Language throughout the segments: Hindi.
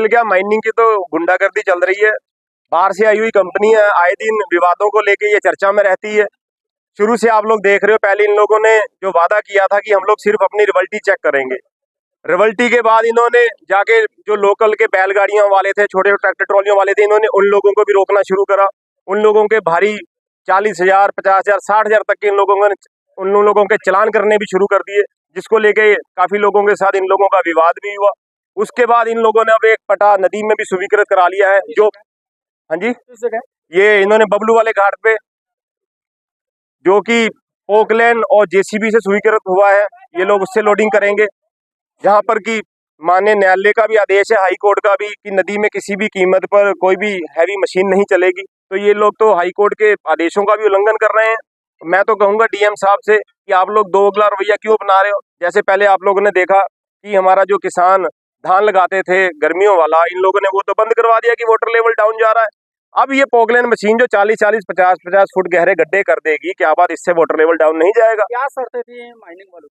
लोकल क्या, माइनिंग की तो गुंडागर्दी चल रही है। बाहर से आई हुई कंपनी है, आए दिन विवादों को लेके ये चर्चा में रहती है। शुरू से आप लोग देख रहे हो, पहले इन लोगों ने जो वादा किया था कि हम लोग सिर्फ अपनी रिवल्टी चेक करेंगे, रिवल्टी के बाद इन्होंने जाके जो लोकल के बैलगाड़ियों वाले थे, छोटे छोटे ट्रैक्टर ट्रॉलियों वाले थे, इन्होंने उन लोगों को भी रोकना शुरू करा। उन लोगों के भारी 40,000, 50,000, 60,000 तक के उन लोगों के चालान करने भी शुरू कर दिए, जिसको लेके काफी लोगों के साथ इन लोगों का विवाद भी हुआ। उसके बाद इन लोगों ने अब एक पटा नदी में भी स्वीकृत करा लिया है। जो हाँ जी, ये इन्होंने बबलू वाले घाट पे, जो कि पोकलैंड और जेसीबी से स्वीकृत हुआ है, ये लोग उससे लोडिंग करेंगे। जहां पर कि माननीय न्यायालय का भी आदेश है, हाई कोर्ट का भी, कि नदी में किसी भी कीमत पर कोई भी हैवी मशीन नहीं चलेगी। तो ये लोग तो हाई कोर्ट के आदेशों का भी उल्लंघन कर रहे हैं। मैं तो कहूंगा डीएम साहब से कि आप लोग दोगला रवैया क्यों अपना रहे हो। जैसे पहले आप लोगों ने देखा कि हमारा जो किसान धान लगाते थे गर्मियों वाला, इन लोगों ने वो तो बंद करवा दिया कि वाटर लेवल डाउन जा रहा है। अब ये पोकलैंड मशीन जो 40-40, 50-50 फुट गहरे गड्ढे कर देगी, क्या बात, इससे वाटर लेवल डाउन नहीं जाएगा? क्या शर्तें थी माइनिंग वालों की?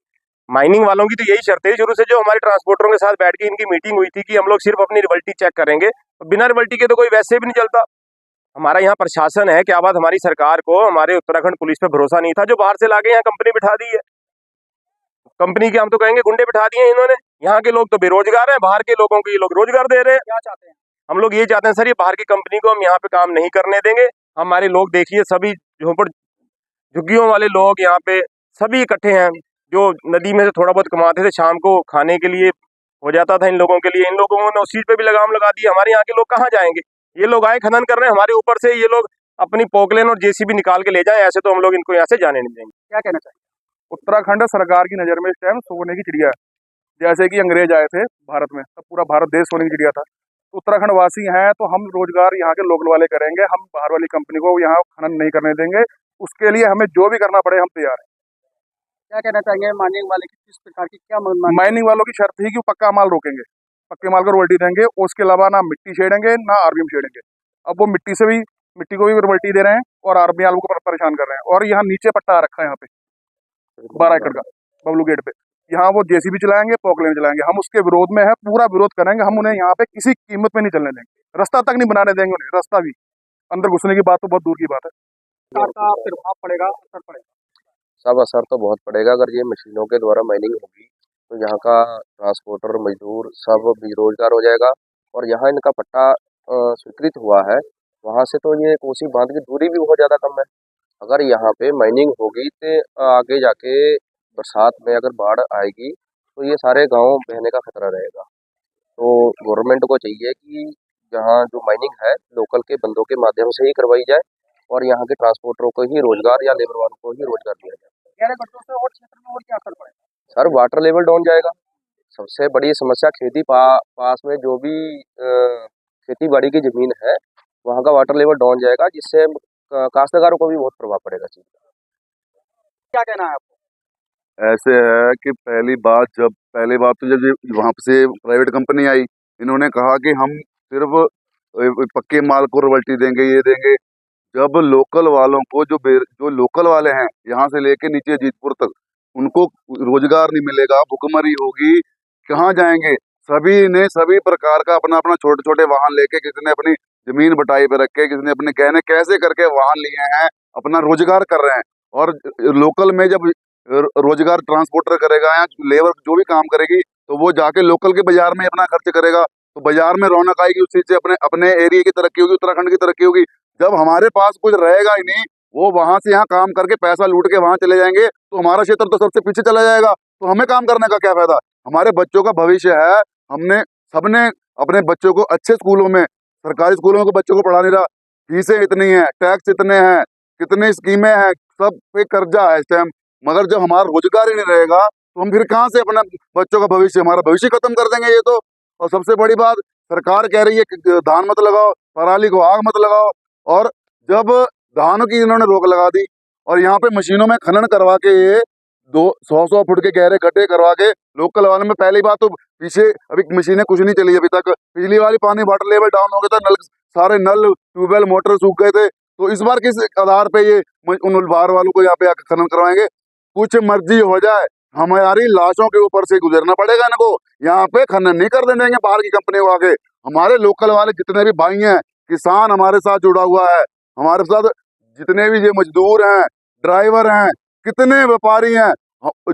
माइनिंग वालों की तो यही शर्त है शुरू से, जो हमारे ट्रांसपोर्टरों के साथ बैठ के इनकी मीटिंग हुई थी कि हम लोग सिर्फ अपनी रिवल्टी चेक करेंगे। बिना रिवल्टी के तो कोई वैसे भी नहीं चलता। हमारा यहाँ प्रशासन है, क्या बात, हमारी सरकार को, हमारे उत्तराखंड पुलिस पे भरोसा नहीं था, जो बाहर से लाके यहाँ कंपनी बिठा दी है। कंपनी के हम तो कहेंगे गुंडे बिठा दिए इन्होंने। यहाँ के लोग तो बेरोजगार हैं, बाहर के लोगों को ये लोग रोजगार दे रहे हैं। क्या चाहते हैं? हम लोग ये चाहते हैं सर, ये बाहर की कंपनी को हम यहाँ पे काम नहीं करने देंगे। हमारे लोग देखिए, सभी झोपड़ झुग्गियों वाले लोग यहाँ पे सभी इकट्ठे हैं, जो नदी में से थोड़ा बहुत कमाते थे, शाम को खाने के लिए हो जाता था इन लोगों के लिए। इन लोगों ने उस चीज पे भी लगाम लगा दी। हमारे यहाँ के लोग कहाँ जाएंगे? ये लोग आए खनन कर रहे हैं हमारे ऊपर से, ये लोग अपनी पोकलेन और जेसीबी निकाल के ले जाएं, ऐसे तो हम लोग इनको यहाँ से जाने नहीं देंगे। क्या कहना चाहिए? उत्तराखंड सरकार की नज़र में इस टाइम सोने की चिड़िया है। जैसे कि अंग्रेज आए थे भारत में, तब पूरा भारत देश सोने की चिड़िया था। तो उत्तराखंड वासी हैं तो हम रोजगार यहाँ के लोकल वाले करेंगे, हम बाहर वाली कंपनी को यहाँ खनन नहीं करने देंगे। उसके लिए हमें जो भी करना पड़े हम तैयार हैं। क्या कहना चाहेंगे माइनिंग वाले की किस प्रकार की क्या मांग? माइनिंग वालों की शर्त थी कि वो पक्का माल रोकेंगे, पक्के माल को रॉयल्टी देंगे, उसके अलावा ना मिट्टी छेड़ेंगे ना आरबीएम छेड़ेंगे। अब वो मिट्टी को भी रॉयल्टी दे रहे हैं और आरबीएम वालों को परेशान कर रहे हैं। और यहाँ नीचे पट्टा रखा है, यहाँ पे 12 एकड़ का बबलू गेट पे, यहाँ वो जेसीबी चलाएंगे, पोकलेन चलाएंगे। हम उसके विरोध में है, पूरा विरोध करेंगे। हम उन्हें यहाँ पे किसी कीमत पे नहीं चलने देंगे, रास्ता तक नहीं बनाने देंगे उन्हें। रास्ता भी अंदर घुसने की बात तो बहुत दूर की बात है। का प्रभाव पड़ेगा, असर पड़ेगा? सब असर तो बहुत पड़ेगा। अगर ये मशीनों के द्वारा माइनिंग होगी तो यहाँ का ट्रांसपोर्टर, मजदूर सब बेरोजगार हो जाएगा। और यहाँ इनका पट्टा स्वीकृत हुआ है, वहाँ से तो ये कोसी बांध की दूरी भी बहुत ज़्यादा कम है। अगर यहाँ पे माइनिंग होगी तो आगे जाके बरसात में अगर बाढ़ आएगी तो ये सारे गांव बहने का खतरा रहेगा। तो गवर्नमेंट को चाहिए कि यहाँ जो माइनिंग है लोकल के बंदों के माध्यम से ही करवाई जाए और यहाँ के ट्रांसपोर्टरों को ही रोजगार या लेबर वालों को ही रोजगार दिया जाए। गहरे गड्ढों से और क्षेत्र में और क्या असर पड़ेगा? सर, वाटर लेवल डाउन जाएगा। सबसे बड़ी समस्या खेती पास में जो भी खेती बाड़ी की जमीन है वहाँ का वाटर लेवल डाउन जाएगा, जिससे काश्तकारों को भी बहुत प्रभाव पड़ेगा चीज का। क्या कहना है आपको? ऐसे है कि पहली बात तो जब वहाँ से प्राइवेट कंपनी आई, इन्होंने कहा कि हम सिर्फ पक्के माल को रॉयल्टी देंगे, ये देंगे। जब लोकल वालों को जो लोकल वाले हैं यहाँ से लेके नीचे जीतपुर तक, उनको रोजगार नहीं मिलेगा, भुखमरी होगी, कहाँ जाएंगे? सभी ने सभी प्रकार का अपना अपना छोटे छोटे वाहन लेके, किसी ने अपनी जमीन बटाई पे रखे, किसी ने अपने कहने कैसे करके वाहन लिए हैं, अपना रोजगार कर रहे हैं। और लोकल में जब रोजगार ट्रांसपोर्टर करेगा या लेबर जो भी काम करेगी तो वो जाके लोकल के बाजार में अपना खर्च करेगा, तो बाजार में रौनक आएगी, उस चीज से अपने एरिया की तरक्की होगी, उत्तराखंड की तरक्की होगी। जब हमारे पास कुछ रहेगा ही नहीं, वो वहां से यहाँ काम करके पैसा लूट के वहां चले जाएंगे, तो हमारा क्षेत्र तो सबसे पीछे चला जाएगा। तो हमें काम करने का क्या फायदा? हमारे बच्चों का भविष्य है। सबने अपने बच्चों को अच्छे स्कूलों में, सरकारी स्कूलों में बच्चों को पढ़ा नहीं रहा, फीसें इतनी हैं, टैक्स इतने हैं, कितनी स्कीमें हैं, सब पे कर्जा है इस टाइम। मगर जब हमारा रोजगार ही नहीं रहेगा तो हम फिर कहाँ से अपना बच्चों का भविष्य, हमारा भविष्य खत्म कर देंगे ये तो। और सबसे बड़ी बात, सरकार कह रही है कि धान मत लगाओ, पराली को आग मत लगाओ, और जब धान की इन्होंने रोक लगा दी और यहाँ पे मशीनों में खनन करवा के ये 100 फुट के गहरे गड्ढे करवा के लोकल वाले में, पहली बात तो पीछे अभी मशीनें कुछ नहीं चली अभी तक। पिछली वाली पानी वाटर लेवल डाउन हो गया था, सारे नल ट्यूबवेल मोटर सूख गए थे। तो इस बार किस आधार पे ये उन बाहर वालों को यहाँ पे आकर खनन करवाएंगे? कुछ मर्जी हो जाए, हमारी लाशों के ऊपर से गुजरना पड़ेगा इनको। यहाँ पे खनन नहीं करने देंगे बाहर की कंपनी को आके। हमारे लोकल वाले जितने भी भाई हैं, किसान हमारे साथ जुड़ा हुआ है, हमारे साथ जितने भी ये मजदूर हैं, ड्राइवर हैं, कितने व्यापारी हैं,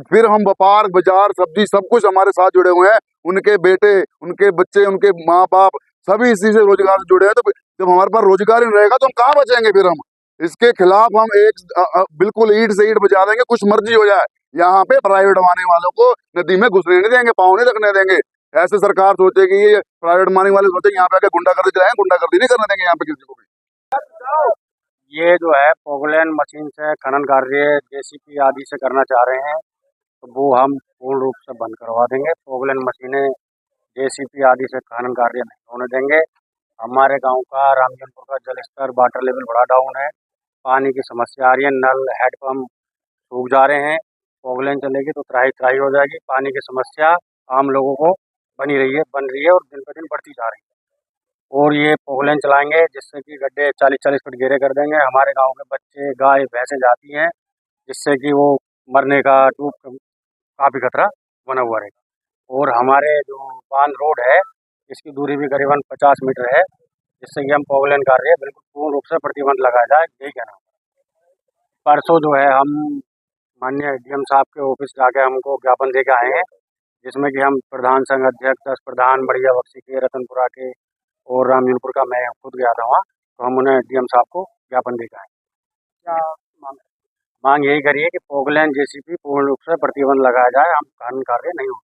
फिर हम व्यापार बाजार सब्जी सब कुछ हमारे साथ जुड़े हुए हैं। उनके बेटे, उनके बच्चे, उनके माँ बाप सभी इसी से रोजगार से जुड़े हैं। तो जब हमारे पास रोजगार ही नहीं रहेगा तो हम कहाँ बचेंगे फिर हम। इसके खिलाफ हम बिल्कुल ईंट से ईंट बजा देंगे, कुछ मर्जी हो जाए। यहाँ पे प्राइवेट माने वालों को नदी में घुसने नहीं देंगे, पाँव नहीं रखने देंगे। ऐसे सरकार सोचेगी, ये प्राइवेट माने वाले सोचेंगे यहाँ पे आके गुंडागर्दी चलाएंगे, गुंडागर्दी नहीं करने देंगे यहाँ पे किसी को भी। ये जो है पोगलैंड मशीन से खनन कार्य जेसीबी आदि से करना चाह रहे हैं, तो वो हम पूर्ण रूप से बंद करवा देंगे। पोगलैंड मशीनें जेसीबी आदि से खनन कार्य नहीं होने देंगे। हमारे गांव का रामजनपुर का जल स्तर वाटर लेवल बड़ा डाउन है, पानी की समस्या आ रही है, नल हैंडपम्प सूख जा रहे हैं। पोगलैंड चलेगी तो त्राही त्राही हो जाएगी। पानी की समस्या आम लोगों को बन रही है और दिन पर दिन बढ़ती जा रही है। और ये पोगलैंड चलाएंगे जिससे कि गड्ढे 40-40 फुट गहरे कर देंगे। हमारे गांव के बच्चे, गाय, भैंसें जाती हैं, जिससे कि वो मरने का काफ़ी खतरा बना हुआ रहेगा। और हमारे जो बांध रोड है, इसकी दूरी भी करीबन 50 मीटर है, जिससे कि हम पोगलैंड कार्य बिल्कुल पूर्ण रूप से प्रतिबंध लगाया जाए, यही कहना है। परसों जो है हम माननीय डीएम साहब के ऑफिस जाके हमको ज्ञापन दे के आए हैं, जिसमें कि हम प्रधान संघ अध्यक्ष, 10 प्रधान, बढ़िया बक्सी के, रतनपुरा के और रामजनपुर का मैं खुद गया था वहाँ, तो हम उन्हें डीएम साहब को ज्ञापन दे के आए। क्या मांग यही करिए कि पोगलैंड जेसीबी पूर्ण रूप से प्रतिबंध लगाया जाए, हम खनन कार्य नहीं हो।